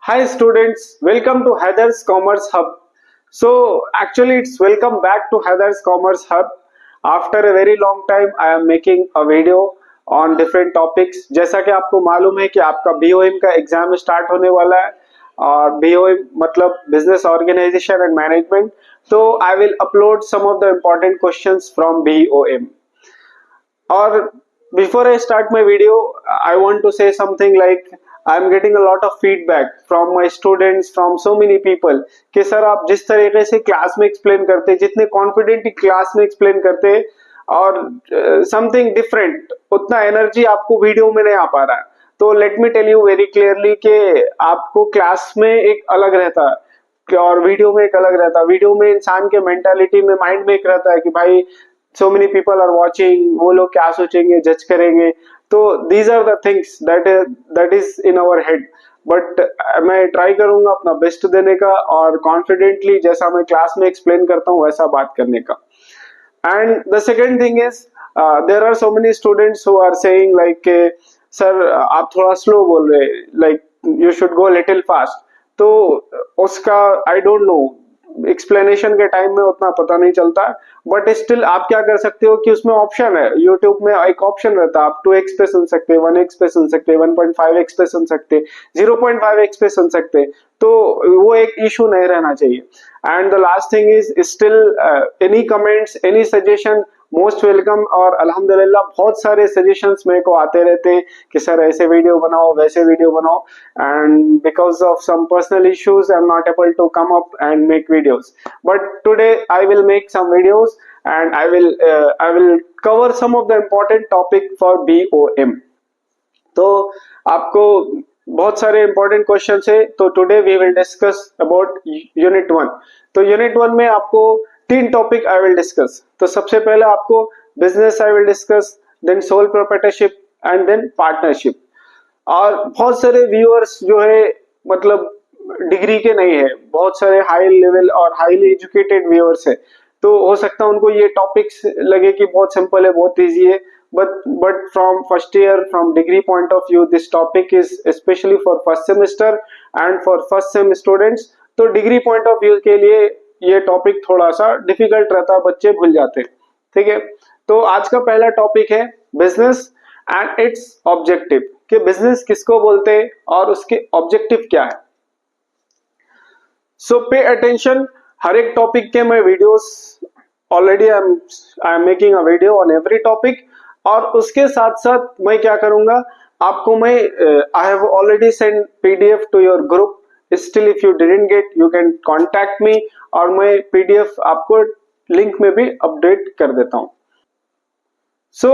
Hi students, welcome to Heather's Commerce Hub. So actually it's welcome back to Heather's Commerce Hub. After a very long time I am making a video on different topics. जैसा कि आपको मालूम है कि आपका BOM का exam start होने वाला है और BOM मतलब बिजनेस ऑर्गेनाइजेशन एंड मैनेजमेंट. तो I will upload some of the important questions from BOM. Or before I start my video, I want to say something like I'm getting a lot of feedback from my students, from so many people कि sir आप जिस तरीके से class में explain करते, जितने confidently class में explain करते और समथिंग डिफरेंट, उतना एनर्जी आपको वीडियो में नहीं आ पा रहा है. तो let me tell you very clearly कि आपको क्लास में एक अलग रहता है और वीडियो में एक अलग रहता है. वीडियो में इंसान के मेंटालिटी में, माइंड में एक रहता है कि भाई so many people are watching, वो लोग क्या सोचेंगे, जज करेंगे. तो these are the things that is in our head. But मैं ट्राई करूंगा अपना बेस्ट देने का और कॉन्फिडेंटली जैसा मैं क्लास में एक्सप्लेन करता हूँ वैसा बात करने का. And the second thing is there are so many students who are saying like sir आप थोड़ा स्लो बोल रहे, like you should go little fast. तो उसका आई डोंट नो, एक्सप्लेनेशन के टाइम में उतना पता नहीं चलता. बट स्टिल आप क्या कर सकते हो कि उसमें ऑप्शन है, यूट्यूब में एक ऑप्शन रहता है, आप 2x पे सुन सकते हैं, 1x पे सुन सकते हैं, 1.5x पे सुन सकते हैं, 0.5x पे सुन सकते हैं. तो वो एक इशू नहीं रहना चाहिए. And the last thing is still any comments, any suggestion, most welcome. और अल्हम्दुलिल्लाह बहुत सारे सजेशंस मेरे को आते रहते हैं कि सर ऐसे वीडियो बनाओ, वैसे वीडियो बनाओ. And because of some personal issues I am not able to come up and make videos. But today I will make some videos and I will cover some of the important topic for BOM. तो आपको बहुत सारे important questions है. तो today we will discuss about unit 1. तो unit 1 में आपको 3 topic I will discuss. तो सबसे पहले आपको business I will discuss, then sole proprietorship and then partnership. और बहुत सारे viewers जो है मतलब डिग्री के नहीं है, बहुत सारे हाई लेवल और हाईली एजुकेटेड व्यूअर्स है. तो हो सकता है उनको ये टॉपिक्स लगे कि बहुत सिंपल है, बहुत इजी है. But from first year, from degree point of view, this topic is specially for first semester and for first sem students. तो डिग्री पॉइंट ऑफ व्यू के लिए ये टॉपिक थोड़ा सा डिफिकल्ट रहता है, बच्चे भूल जाते हैं. ठीक है. तो आज का पहला टॉपिक है बिजनेस एंड इट्स ऑब्जेक्टिव, कि बिजनेस किसको बोलते हैं और उसके ऑब्जेक्टिव क्या है. सो पे अटेंशन. हर एक टॉपिक के मैं videos already I am making a video on every topic. और उसके साथ साथ मैं क्या करूंगा, आपको मैं I have already send PDF to your group. Still if you didn't get, you can contact me और मैं पीडीएफ आपको लिंक में भी अपडेट कर देता हूं. So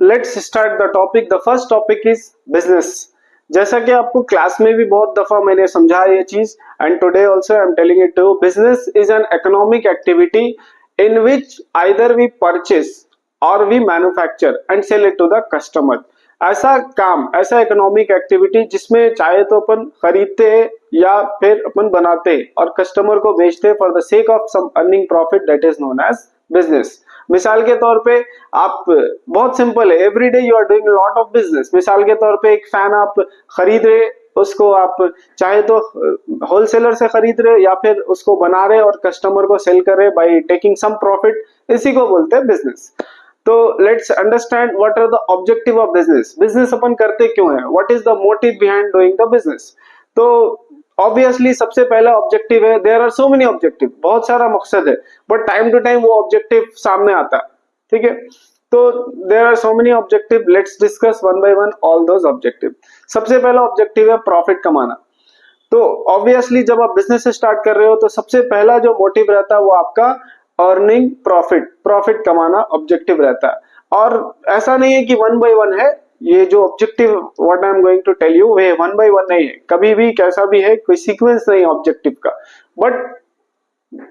let's start the topic. The first topic is business. जैसा कि आपको क्लास में भी बहुत दफा मैंने समझाया ये चीज, and today also I am telling it too. Business is an economic activity in which either we purchase or we manufacture and sell it to the customer. ऐसा काम, ऐसा इकोनॉमिक एक्टिविटी जिसमें चाहे तो अपन खरीदते हैं या फिर अपन बनाते हैं और कस्टमर को बेचते हैं for the sake of some earning profit, that is known as business. मिसाल के तौर पे आप, बहुत सिंपल है, every day you are doing lot of business. मिसाल के तौर पे एक फैन आप खरीद रहे, उसको आप चाहे तो होलसेलर से खरीद रहे या फिर उसको बना रहे और कस्टमर को सेल कर रहे बाय टेकिंग सम प्रॉफिट, इसी को बोलते हैं बिजनेस. तो let's understand what are the objective of business. Business अपन करते क्यों है, what is the motive behind doing the business. तो ऑब्वियसली सबसे पहला ऑब्जेक्टिव है, there are so many objective, बहुत सारा मकसद है, बट टाइम टू टाइम वो ऑब्जेक्टिव सामने आता है. ठीक है. तो there are so many objective. Let's discuss one by one all those objective. सबसे पहला ऑब्जेक्टिव है प्रॉफिट कमाना. तो ऑब्वियसली जब आप बिजनेस स्टार्ट कर रहे हो तो सबसे पहला जो मोटिव रहता है वो आपका अर्निंग प्रॉफिट, प्रॉफिट कमाना ऑब्जेक्टिव रहता है. और ऐसा नहीं है कि वन बाय वन है ये जो objective, what I am going to tell you, way one by one नहीं है, कभी भी कैसा भी है, कोई सीक्वेंस नहीं है ऑब्जेक्टिव का. But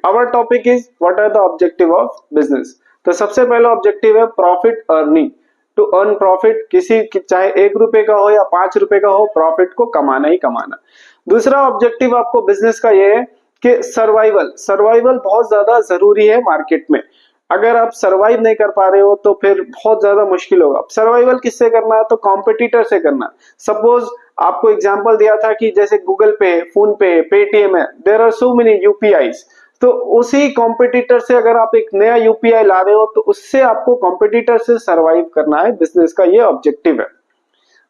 our topic is what are the objective of business. तो सबसे पहला ऑब्जेक्टिव है profit earning, to earn profit. किसी चाहे 1 रुपए का हो या 5 रुपए का हो, प्रॉफिट को कमाना ही कमाना. दूसरा ऑब्जेक्टिव आपको बिजनेस का ये है कि सर्वाइवल. सर्वाइवल बहुत ज्यादा जरूरी है मार्केट में. अगर आप सर्वाइव नहीं कर पा रहे हो तो फिर बहुत ज्यादा मुश्किल होगा. सर्वाइवल किससे करना है, तो कॉम्पिटिटर से करना है. सपोज आपको एग्जांपल दिया था कि जैसे गूगल पे, फोन पे, पेटीएम है, देयर आर सो मेनी यूपीआईस। तो उसी कॉम्पिटिटर से अगर आप एक नया यूपीआई ला रहे हो तो उससे आपको कॉम्पिटिटर से सरवाइव करना है, बिजनेस का ये ऑब्जेक्टिव है।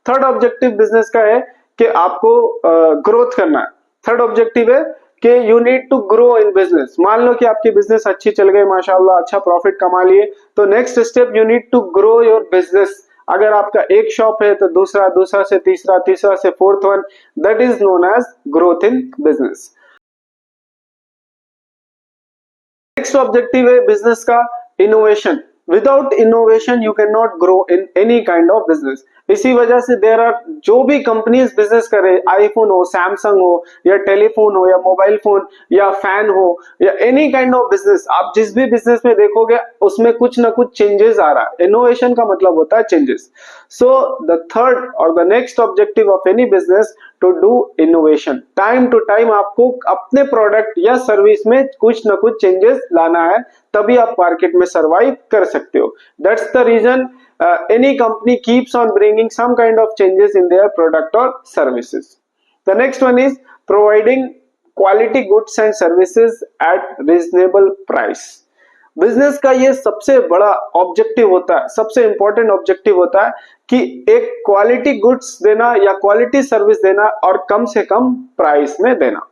थर्ड ऑब्जेक्टिव बिजनेस का है कि आपको ग्रोथ करना है। थर्ड ऑब्जेक्टिव है कि you need to grow in business. मान लो कि आपकी बिजनेस अच्छी चल गई, माशाल्लाह अच्छा प्रॉफिट कमा लिए, तो next step you need to grow your business. अगर आपका एक शॉप है तो दूसरा, दूसरा से तीसरा, तीसरा से fourth one, that is known as growth in business. Next objective है बिजनेस का innovation. Without innovation you can not grow in any kind of business. इसी वजह से देर आर, जो भी कंपनीज बिजनेस करे, आईफोन हो, सैमसंग हो, या टेलीफोन हो, या मोबाइल फोन, या फैन हो, या एनी काइंड ऑफ बिजनेस, आप जिस भी बिजनेस में देखोगे उसमें कुछ ना कुछ चेंजेस आ रहा है। इनोवेशन का मतलब होता है चेंजेस। सो द थर्ड और the next objective of any business to do innovation. Time to time आपको अपने प्रोडक्ट या सर्विस में कुछ ना कुछ चेंजेस लाना है, तभी आप मार्केट में सर्वाइव कर सकते हो। That's the reason any company keeps on bringing some kind of changes in their product or services. The next one is providing quality goods and services at reasonable price. Business का ये सबसे बड़ा objective होता है, सबसे important objective होता है कि एक क्वालिटी गुड्स देना या क्वालिटी सर्विस देना और कम से कम प्राइस में देना।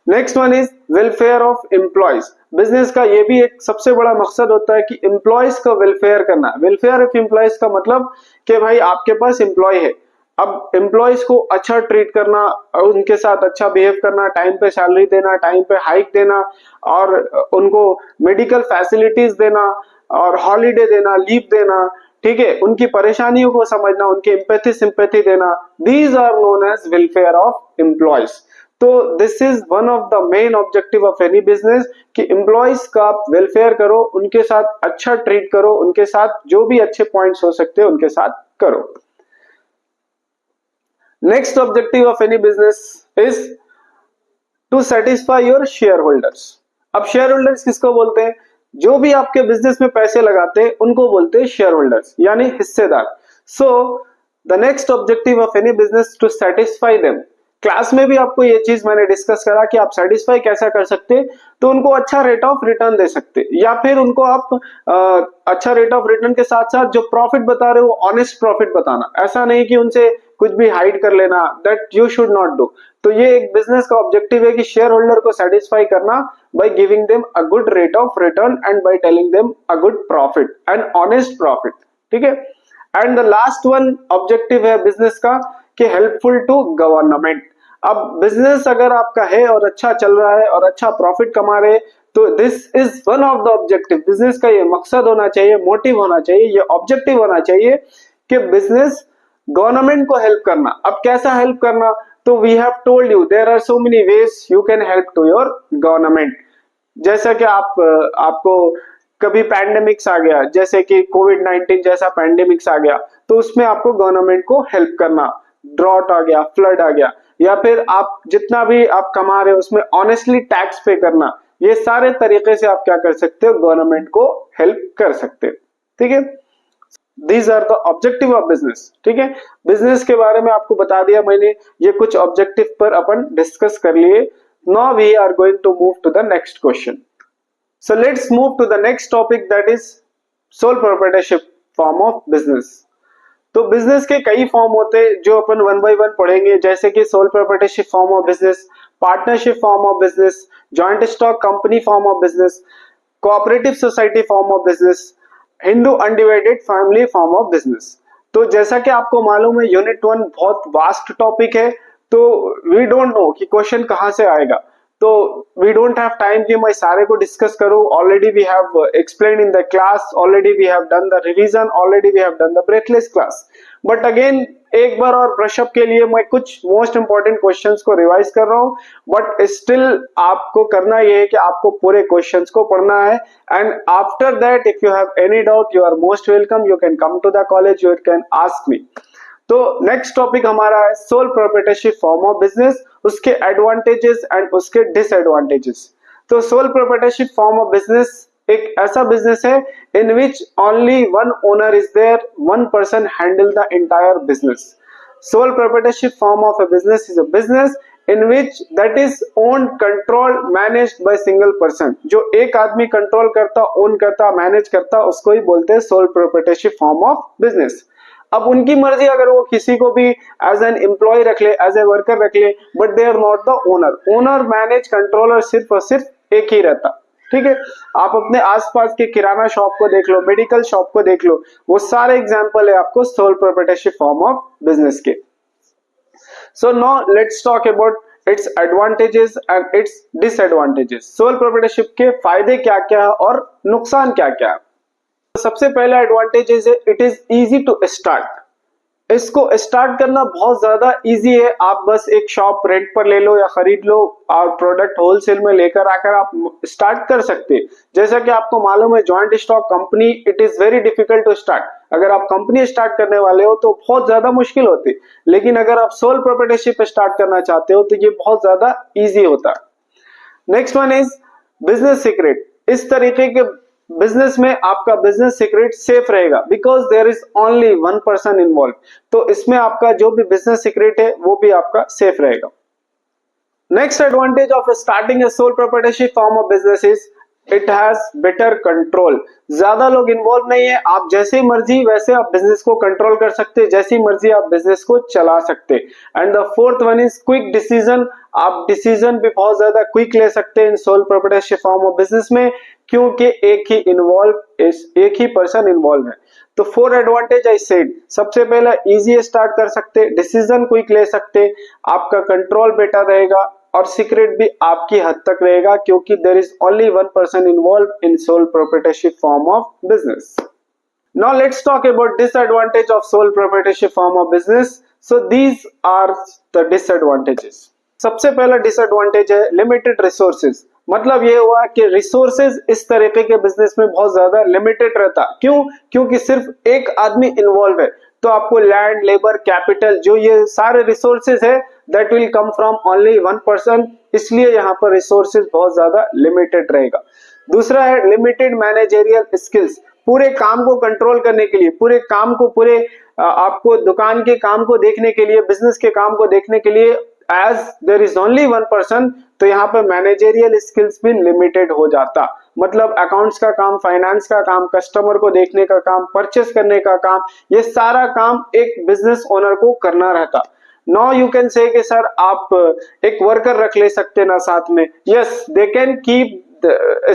Next one is welfare of employees. Business का ये भी एक सबसे बड़ा मकसद होता है कि एम्प्लॉयज का वेलफेयर करना। वेलफेयर ऑफ एम्प्लॉयज का मतलब कि भाई आपके पास एम्प्लॉय है, अब एम्प्लॉयज को अच्छा ट्रीट करना, उनके साथ अच्छा बिहेव करना, टाइम पे सैलरी देना, टाइम पे हाइक देना, और उनको मेडिकल फैसिलिटीज देना, और हॉलीडे देना, लीव देना, ठीक है, उनकी परेशानियों को समझना, उनकी एम्पैथी सिंपैथी देना। These are known as welfare of employees. तो this is one of the main objective of any business कि एम्प्लॉयज का आप वेलफेयर करो, उनके साथ अच्छा ट्रीट करो, उनके साथ जो भी अच्छे पॉइंट्स हो सकते हैं उनके साथ करो। Next objective of any business is to satisfy your share holders. अब शेयर होल्डर्स किसको बोलते हैं? जो भी आपके बिजनेस में पैसे लगाते हैं उनको बोलते हैं शेयर होल्डर्स, यानी हिस्सेदार। So the next objective of any business to satisfy them. Class में भी आपको ये चीज मैंने डिस्कस करा कि आप सेटिस्फाई कैसा कर सकते, तो उनको अच्छा रेट ऑफ रिटर्न दे सकते, या फिर उनको आप अच्छा रेट ऑफ रिटर्न के साथ साथ जो प्रॉफिट बता रहे हो वो ऑनेस्ट प्रॉफिट बताना। ऐसा नहीं कि उनसे कुछ भी हाइड कर लेना, that you should not do. तो ये एक बिजनेस का ऑब्जेक्टिव है कि शेयर होल्डर को सेटिस्फाई करना by giving them a good rate of return and by telling them a good profit and honest profit, ठीक है। And the last one objective है बिजनेस का कि हेल्पफुल टू गवर्नमेंट। अब बिजनेस अगर आपका है और अच्छा चल रहा है और अच्छा प्रॉफिट कमा रहे, तो this is one of the objective. Business का ये मकसद होना चाहिए, मोटिव होना चाहिए, ये ऑब्जेक्टिव होना चाहिए कि बिजनेस गवर्नमेंट को हेल्प करना। अब कैसा हेल्प करना? तो we have told you there are so many ways you can help to your government. जैसा कि आपको कभी पैंडेमिक्स आ गया, जैसे कि कोविड-19 जैसा पैंडेमिक्स आ गया, तो उसमें आपको गवर्नमेंट को हेल्प करना। ड्रॉट आ गया, फ्लड आ गया, या फिर आप जितना भी आप कमा रहे हो उसमें ऑनेस्टली टैक्स पे करना, ये सारे तरीके से आप क्या कर सकते हो? गवर्नमेंट को हेल्प कर सकते हो, ठीक है। These are the objective of business, ठीक है। बिजनेस के बारे में आपको बता दिया मैंने, ये कुछ ऑब्जेक्टिव पर अपन डिस्कस कर लिए। Now we are going to move to the next question. So let's move to the next topic, that is sole proprietorship form of business. तो बिजनेस के कई फॉर्म होते हैं जो अपन वन बाय वन पढ़ेंगे, जैसे कि soul proprietorship form of business, partnership form of business, joint stock company form of business, cooperative society form of business, Hindu undivided family form of business. तो जैसा कि आपको मालूम है यूनिट 1 बहुत वास्ट टॉपिक है, तो वी डोंट नो कि क्वेश्चन कहां से आएगा, तो वी डोंट हैव टाइम कि मैं सारे को डिस्कस करूं। Already we have explained in the class, already we have done the revision, already we have done the breathless class, but again एक बार और ब्रशअप के लिए मैं कुछ मोस्ट इंपॉर्टेंट क्वेश्चंस को रिवाइज कर रहा हूं। बट स्टिल आपको करना ये है कि आपको पूरे क्वेश्चंस को पढ़ना है, and after that if you have any doubt you are most welcome, you can come to the college, you can ask me. तो नेक्स्ट टॉपिक हमारा है sole proprietorship form of business, उसके एडवांटेजेस एंड उसके disadvantages. तो sole proprietorship form of business एक ऐसा business है in which only one owner is there, one person handle the entire business. sole proprietorship form of a business is a business in which that is owned, controlled, managed by single person. जो एक आदमी control करता, own करता, manage करता, उसको ही बोलते हैं soul proprietorship form of business. अब उनकी मर्जी, अगर वो किसी को भी एज एन एम्प्लॉय रख ले, एज ए वर्कर रख ले, but they are not the owner. Owner, manage, controller सिर्फ और सिर्फ एक ही रहता। ठीक है, आप अपने आसपास के किराना शॉप को देख लो, मेडिकल शॉप को देख लो, वो सारे एग्जांपल है आपको soul proprietorship form of business के। So now let's talk about its advantages and its disadvantages. Sole proprietorship के फायदे क्या क्या है और नुकसान क्या क्या है। सबसे पहला एडवांटेज है it is easy to start. इसको स्टार्ट करना बहुत ज्यादा इजी है। आप बस एक शॉप रेंट पर ले लो या खरीद लो और प्रोडक्ट होलसेल में लेकर आकर आप स्टार्ट कर सकते हैं। जैसा कि आपको मालूम है, joint stock company it is very difficult to start. अगर आप कंपनी स्टार्ट करने वाले हो तो बहुत ज्यादा मुश्किल होती, लेकिन अगर आप सोल प्रोप्राइटरशिप स्टार्ट करना चाहते हो तो ये बहुत ज्यादा इजी होता है। Next one is business secret. इस तरीके के बिजनेस में आपका बिजनेस सीक्रेट सेफ रहेगा because there is only one person involve. तो इसमें आपका जो भी बिजनेस सीक्रेट है वो भी आपका सेफ रहेगा। Next advantage of starting A soul proprietorship form of business is it has better control. ज्यादा लोग इन्वॉल्व नहीं है, आप जैसे मर्जी वैसे आप बिजनेस को कंट्रोल कर सकते, जैसी मर्जी आप बिजनेस को चला सकते। And the fourth one is quick decision. आप डिसीजन भी बहुत ज्यादा क्विक ले सकते हैं in sole proprietorship form of business में, क्योंकि एक ही पर्सन इन्वॉल्व है। तो 4 एडवांटेज आई सेड। सबसे पहला इजी स्टार्ट कर सकते, डिसीजन क्विक ले सकते, आपका कंट्रोल बेटर रहेगा और सीक्रेट भी आपकी हद तक रहेगा क्योंकि there is only one person involve in sole proprietorship form of business. Now let's talk about disadvantage of sole proprietorship form of business. So these are the disadvantages. सबसे पहला डिसएडवांटेज है लिमिटेड रिसोर्सेज। मतलब ये हुआ कि resources इस तरीके के बिजनेस में बहुत ज्यादा लिमिटेड रहता। क्यों? क्योंकि सिर्फ एक आदमी इन्वॉल्व है, तो आपको लैंड, लेबर, कैपिटल, जो ये सारे रिसोर्सेज है that will come from only one person, इसलिए यहाँ पर रिसोर्सेज बहुत ज्यादा लिमिटेड रहेगा। दूसरा है लिमिटेड मैनेजरियल स्किल्स। पूरे काम को कंट्रोल करने के लिए, पूरे काम को, पूरे आपको दुकान के काम को देखने के लिए, बिजनेस के काम को देखने के लिए as there is only one person, तो यहाँ पर मैनेजरियल स्किल्स भी लिमिटेड हो जाता। मतलब अकाउंट्स का काम, फाइनेंस का काम, कस्टमर को देखने का काम, परचेस करने का काम, ये सारा काम एक बिजनेस ओनर को करना रहता। नाउ यू कैन से कि सर आप एक वर्कर रख ले सकते ना साथ में। Yes, they can keep a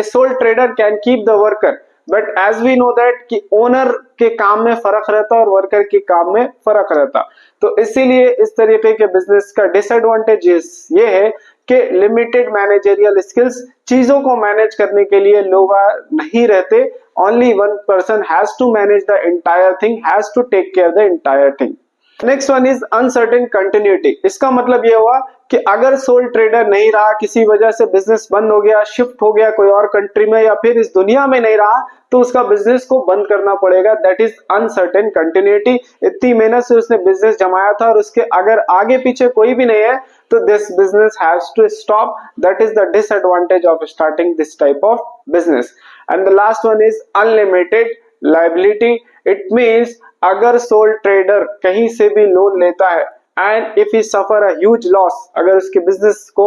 sole trader can keep the worker, but as we know that कि ओनर के काम में फर्क रहता और वर्कर के काम में फर्क रहता। तो इसीलिए इस तरीके के बिजनेस का डिसएडवांटेज ये है कि लिमिटेड मैनेजरियल स्किल्स, चीजों को मैनेज करने के लिए लोग नहीं रहते। Only one person has to manage the entire thing, has to take care the entire thing. Next one is uncertain continuity. इसका मतलब ये हुआ कि अगर सोल ट्रेडर नहीं रहा, किसी वजह से बिजनेस बंद हो गया, शिफ्ट हो गया कोई और कंट्री में या फिर इस दुनिया में नहीं रहा, तो उसका बिजनेस को बंद करना पड़ेगा। That is uncertain continuity. इतनी मेहनत से उसने बिजनेस जमाया था और उसके अगर आगे पीछे कोई भी नहीं है तो this business has to stop. That is the disadvantage of starting this type of business. And the last one is unlimited liability. It means अगर सोल ट्रेडर कहीं से भी लोन लेता है and if he suffer a huge loss, अगर उसके business को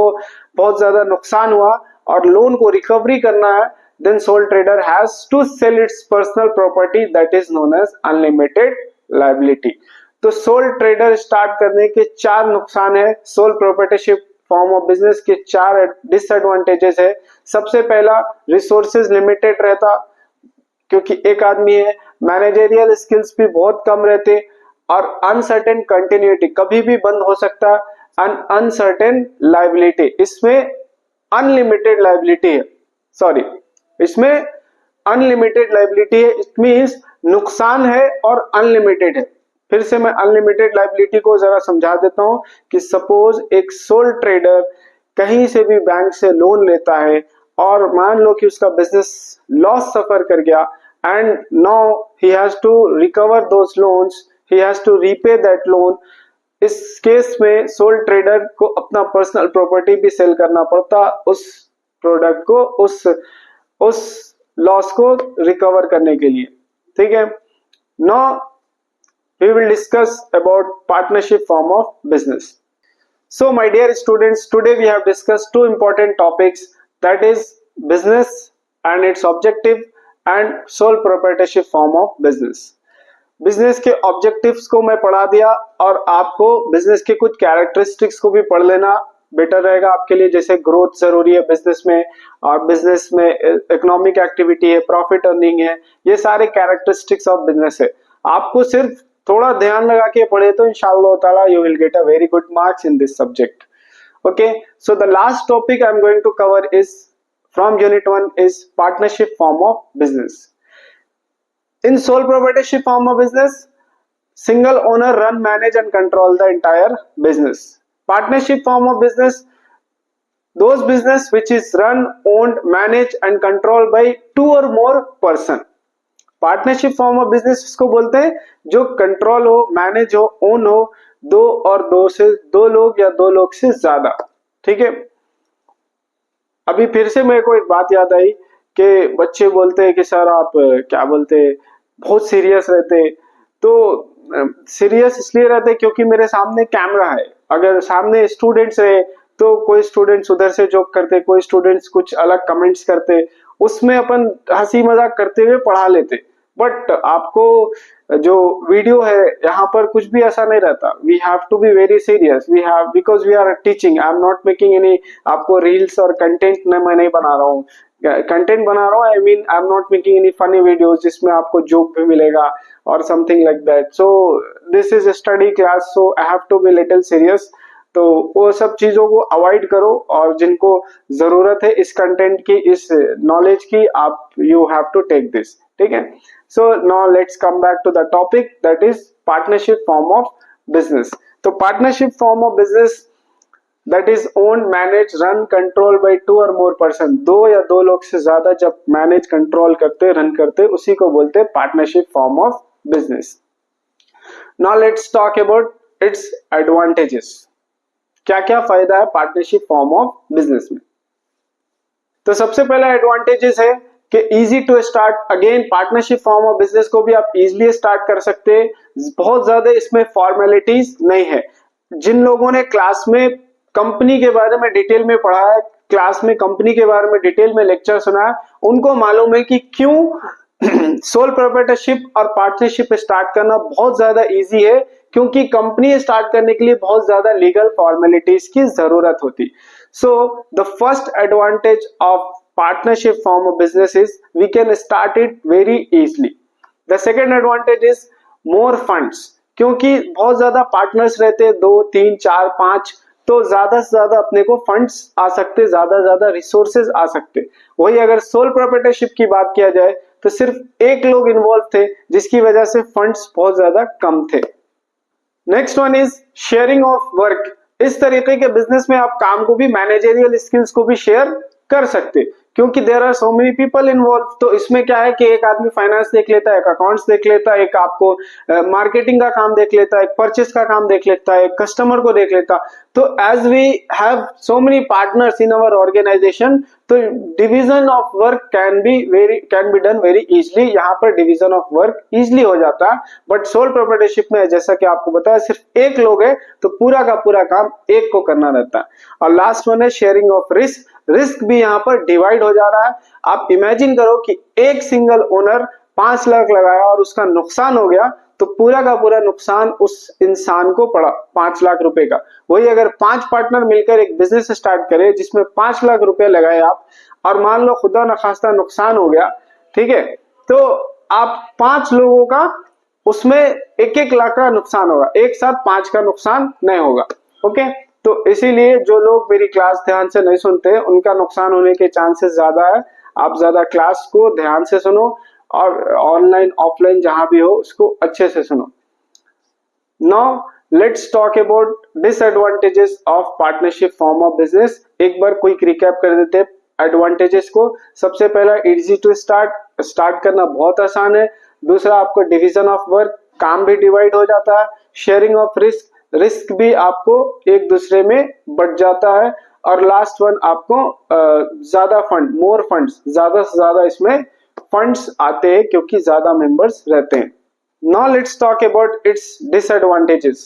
बहुत ज्यादा नुकसान हुआ और लोन को रिकवरी करना है, then sole trader has to sell its personal property, that is known as unlimited liability. तो सोल ट्रेडर स्टार्ट करने के 4 नुकसान है, sole proprietorship form of business के 4 डिसएडवांटेजेस है। सबसे पहला, रिसोर्सेज लिमिटेड रहता क्योंकि एक आदमी है, मैनेजरियल स्किल्स भी बहुत कम रहते और अनसर्टेन कंटिन्यूटी, कभी भी बंद हो सकता। अनसर्टेन लायबिलिटी, इसमें अनलिमिटेड लायबिलिटी है, सॉरी इसमें अनलिमिटेड लायबिलिटी है। इट मींस नुकसान है और अनलिमिटेड है। फिर से मैं अनलिमिटेड लायबिलिटी को जरा समझा देता हूं कि सपोज एक सोल ट्रेडर कहीं से भी बैंक से लोन लेता है और मान लो कि उसका बिजनेस लॉस सफर कर गया and now he has to recover those loans, he has to repay that loan। इस केस में सोल ट्रेडर को अपना पर्सनल प्रॉपर्टी भी सेल करना पड़ता उस प्रोडक्ट को, उस लॉस को रिकवर करने के लिए। ठीक है। Now we will discuss about partnership form of business. So my dear students, today we have discussed two important topics, that is business and its objective and sole proprietorship form of business. Business के objectives को मैं पढ़ा दिया और आपको business के कुछ characteristics को भी पढ़ लेना बेटर रहेगा आपके लिए, जैसे ग्रोथ जरूरी है बिजनेस में, और बिजनेस में इकोनॉमिक एक्टिविटी है, प्रॉफिट अर्निंग है, ये सारे कैरेक्टरिस्टिक्स ऑफ बिजनेस है। आपको सिर्फ थोड़ा ध्यान लगा के पढ़े तो इंशाअल्लाह ताला you will get a very good marks in this subject. Okay, so the last topic I am going to cover is from unit 1 is partnership form of business. In sole proprietorship form of business, single owner run, manage and control the entire business. Partnership form of business, those business which is run, owned, managed and controlled by two or more person. Partnership form of business इसको बोलते हैं जो control हो, manage हो, own हो दो और दो लोग या दो लोग से ज्यादा। ठीक है, अभी फिर से मेरे को एक बात याद आई कि बच्चे बोलते हैं कि सर आप क्या बोलते हैं बहुत सीरियस रहते, तो सीरियस इसलिए रहते क्योंकि मेरे सामने कैमरा है। अगर सामने स्टूडेंट्स रहे तो कोई स्टूडेंट्स उधर से जोक करते, कोई स्टूडेंट्स कुछ अलग कमेंट्स करते, उसमें अपन हंसी मजाक करते हुए पढ़ा लेते। बट आपको जो वीडियो है यहाँ पर कुछ भी ऐसा नहीं रहता। We have to be very serious, we have, because we are teaching, I am not making any आपको रील्स और कंटेंट मैं नहीं बना रहा हूँ, कंटेंट बना रहा हूँ, I mean I am not making any funny videos जिसमें आपको जोक भी मिलेगा और something like that. So this is a study class, so I have to be little serious. तो वो सब चीजों को अवॉइड करो और जिनको जरूरत है इस कंटेंट की, इस नॉलेज की, आप you have to take this. ठीक है, so now let's come back to the topic, that is partnership form of business. तो partnership form of business that is owned, managed, run, controlled by two or more person, दो या दो लोग से ज्यादा जब मैनेज, कंट्रोल करते, run करते, उसी को बोलते हैं partnership form of business. Now let's talk about its advantages. क्या क्या फायदा है पार्टनरशिप फॉर्म ऑफ बिजनेस में? तो सबसे पहला एडवांटेजेस है कि easy to start. Again partnership form of business को भी आप इजीली स्टार्ट कर सकते हैं, बहुत ज्यादा इसमें फॉर्मेलिटीज नहीं है। जिन लोगों ने क्लास में कंपनी के बारे में डिटेल में पढ़ा है, क्लास में कंपनी के बारे में डिटेल में लेक्चर सुना है, उनको मालूम है कि क्यों सोल प्रोप्राइटरशिप और पार्टनरशिप स्टार्ट करना बहुत ज्यादा इजी है, क्योंकि कंपनी स्टार्ट करने के लिए बहुत ज्यादा लीगल फॉर्मेलिटीज की जरूरत होती। So the first advantage of partnership form of business is we can start it very easily. The second advantage is more funds, क्योंकि बहुत ज्यादा पार्टनर्स रहते, 2 3 4 5, तो ज्यादा से ज्यादा अपने को फंड्स आ सकते, ज्यादा ज्यादा रिसोर्सेज आ सकते। वही अगर सोल प्रोप्राइटरशिप की बात किया जाए तो सिर्फ एक लोग इन्वॉल्व थे, जिसकी वजह से फंड्स बहुत ज्यादा कम थे। Next one is sharing of work. इस तरीके के बिजनेस में आप काम को भी, मैनेजरियल स्किल्स को भी शेयर कर सकते, क्योंकि there are so many people involve. तो इसमें क्या है कि एक आदमी फाइनेंस देख लेता है, एक अकाउंट्स देख लेता है, एक आपको मार्केटिंग का काम देख लेता है, एक परचेस का काम देख लेता है, एक कस्टमर को देख लेता। तो as we have so many partners in our organisation, तो division of work can be done very easily. यहाँ पर डिवीजन ऑफ वर्क इजिली हो जाता है। बट सोल प्रोप्राइटरशिप में जैसा कि आपको बताया सिर्फ एक लोग है, तो पूरा का पूरा काम एक को करना रहता है। और लास्ट वन है शेयरिंग ऑफ रिस्क। रिस्क भी यहाँ पर डिवाइड हो जा रहा है। आप इमेजिन करो कि एक सिंगल ओनर 5 लाख लगाया और उसका नुकसान हो गया, तो पूरा का पूरा नुकसान उस इंसान को पड़ा 5 लाख रुपए का। वही अगर 5 पार्टनर मिलकर एक बिजनेस स्टार्ट करे जिसमें 5 लाख रुपए लगाए आप, और मान लो खुदा न खास्ता नुकसान हो गया, ठीक है, तो आप 5 लोगों का उसमें 1-1 लाख का नुकसान होगा, एक साथ 5 का नुकसान नहीं होगा। ओके, तो इसीलिए जो लोग मेरी क्लास ध्यान से नहीं सुनते उनका नुकसान होने के चांसेस ज्यादा है। आप ज्यादा क्लास को ध्यान से सुनो और ऑनलाइन ऑफलाइन जहां भी हो उसको अच्छे से सुनो। Now let's talk about disadvantages of partnership form of business. एक बार क्विक रिकैप कर देते हैं एडवांटेजेस को। सबसे पहला इजी टू स्टार्ट करना बहुत आसान है। दूसरा आपको डिवीजन ऑफ वर्क, काम भी डिवाइड हो जाता है। शेयरिंग ऑफ रिस्क भी आपको एक दूसरे में बढ़ जाता है। और लास्ट वन आपको ज्यादा फंड, मोर फंड्स, ज्यादा से ज्यादा इसमें फंड्स आते हैं क्योंकि ज्यादा मेंबर्स रहते हैं। Now let's talk about its disadvantages.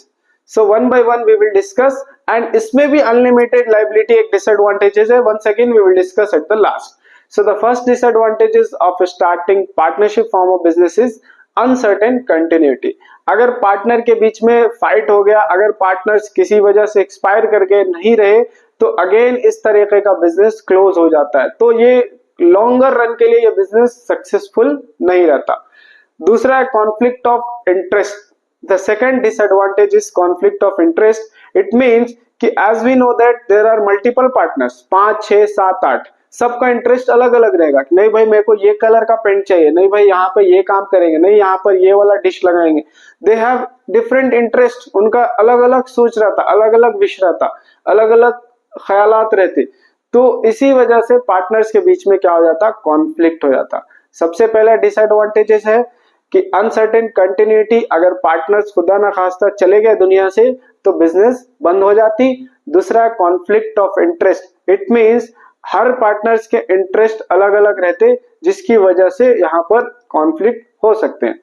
So one by one we will discuss, and इसमें भी unlimited liability एक disadvantages है. Once again we will discuss at the last. So the first disadvantages of starting partnership form of business is uncertain continuity. अगर partner के बीच में fight हो गया, अगर पार्टनर्स किसी वजह से एक्सपायर करके नहीं रहे, तो अगेन इस तरीके का बिजनेस क्लोज हो जाता है. तो ये लॉन्गर रन के लिए ये बिजनेस सक्सेसफुल नहीं रहता. दूसरा है conflict of interest. The second disadvantage is conflict of interest. It means कि as we know that there are multiple partners, 5, 6, 7, 8, सबका इंटरेस्ट अलग अलग रहेगा. नहीं भाई मेरे को ये कलर का पेंट चाहिए, नहीं भाई यहाँ पर ये काम करेंगे, नहीं यहाँ पर ये वाला डिश लगाएंगे. They have different interest. उनका अलग अलग सोच रहता, अलग अलग विश रहता, अलग अलग ख्यालात रहते. तो इसी वजह से पार्टनर्स के बीच में क्या हो जाता, कॉन्फ्लिक्ट हो जाता. सबसे पहला डिसएडवांटेजेस है कि अनसर्टेन कंटिन्यूटी. अगर पार्टनर्स खुदा ना खास्ता चले गए दुनिया से तो बिजनेस बंद हो जाती. दूसरा conflict of interest. It means her partners के इंटरेस्ट अलग अलग रहते, जिसकी वजह से यहाँ पर कॉन्फ्लिक्ट हो सकते हैं.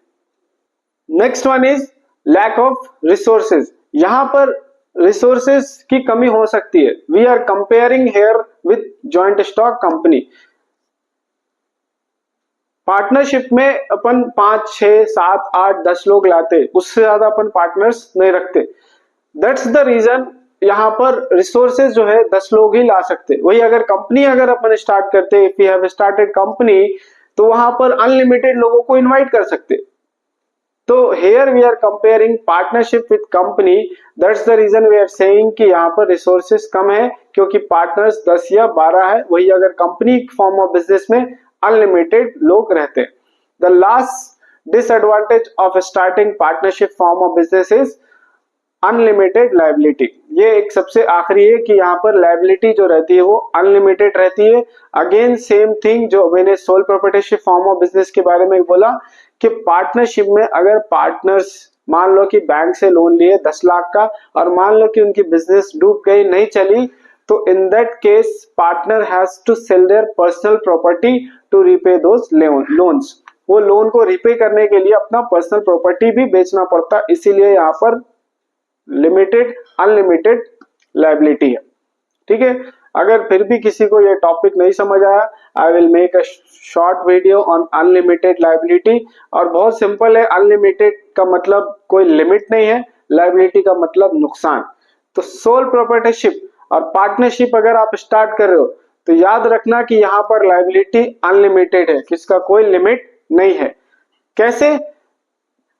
Next one is lack of resources. यहाँ पर रिसोर्सेज की कमी हो सकती है. We are comparing here with joint stock company. Partnership में अपन 5, 6, 7, 8, 10 लोग लाते, उससे ज्यादा अपन पार्टनर्स नहीं रखते. दैट्स द रीजन यहाँ पर रिसोर्सेज जो है 10 लोग ही ला सकते. वही अगर कंपनी अगर अपन स्टार्ट करते, if you have started company, तो वहां पर अनलिमिटेड लोगों को इनवाइट कर सकते. तो here we are comparing partnership with company. That's the reason we are saying कि यहाँ पर रिसोर्सेज कम है, क्योंकि पार्टनर्स 10 या 12 है. वही अगर कंपनी फॉर्म ऑफ बिजनेस में अनलिमिटेड लोग रहते. The last disadvantage of starting partnership form of business is unlimited liability. ये एक सबसे आखिरी है कि यहाँ पर लायबिलिटी जो रहती है वो अनलिमिटेड रहती है. अगेन सेम थिंग जो मैंने soul proprietorship form of business के बारे में बोला कि पार्टनरशिप में अगर पार्टनर्स मान लो कि बैंक से लोन लिए 10 लाख का, और मान लो कि उनकी बिजनेस डूब गई, नहीं चली, तो in that case partner has to sell their personal property to repay those loans. वो लोन को रीपे करने के लिए अपना पर्सनल प्रॉपर्टी भी बेचना पड़ता. इसीलिए यहाँ पर लिमिटेड अनलिमिटेड लायबिलिटी है. ठीक है. अगर फिर भी किसी को ये टॉपिक नहीं समझ आया, आई will make a short video on unlimited liability. और बहुत सिंपल है. अनलिमिटेड का मतलब कोई लिमिट नहीं है, लायबिलिटी का मतलब नुकसान. तो सोल प्रोप्राइटरशिप और पार्टनरशिप अगर आप स्टार्ट कर रहे हो तो याद रखना कि यहाँ पर लायबिलिटी अनलिमिटेड है, किसका कोई लिमिट नहीं है. कैसे?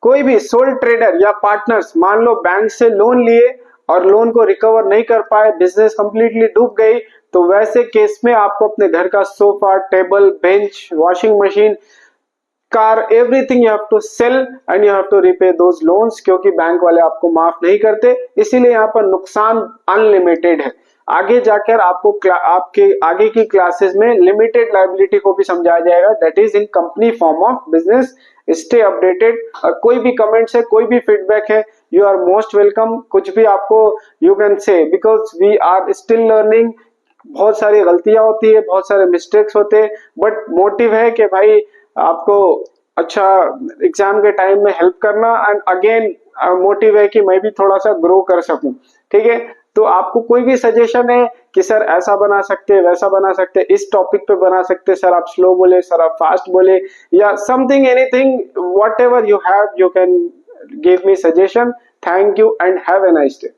कोई भी सोल ट्रेडर या पार्टनर्स मान लो बैंक से लोन लिए और लोन को रिकवर नहीं कर पाए, बिजनेस कंप्लीटली डूब गई, तो वैसे केस में आपको अपने घर का sofa, table, bench, washing machine, car, everything you have to sell and you have to repay those loans, क्योंकि बैंक वाले आपको माफ नहीं करते. इसीलिए यहाँ पर नुकसान अनलिमिटेड है. आगे जाकर आपको आपके आगे की क्लासेस में लिमिटेड लायबिलिटी को भी समझाया जाएगा, that is in company form of business. Stay updated. कोई भी कमेंट्स है, कोई भी फीडबैक है, यू आर मोस्ट वेलकम. कुछ भी आपको you can say, because we are still learning. बहुत सारी गलतियां होती है, बहुत सारे मिस्टेक्स होते हैं, बट मोटिव है कि भाई आपको अच्छा एग्जाम के टाइम में हेल्प करना. एंड अगेन मोटिव है कि मैं भी थोड़ा सा ग्रो कर सकूं. ठीक है. तो आपको कोई भी सजेशन है कि सर ऐसा बना सकते, वैसा बना सकते, इस टॉपिक पे बना सकते, सर आप स्लो बोले, सर आप फास्ट बोले, या something, anything, whatever you have, you can give me suggestion. Thank you and have a nice day.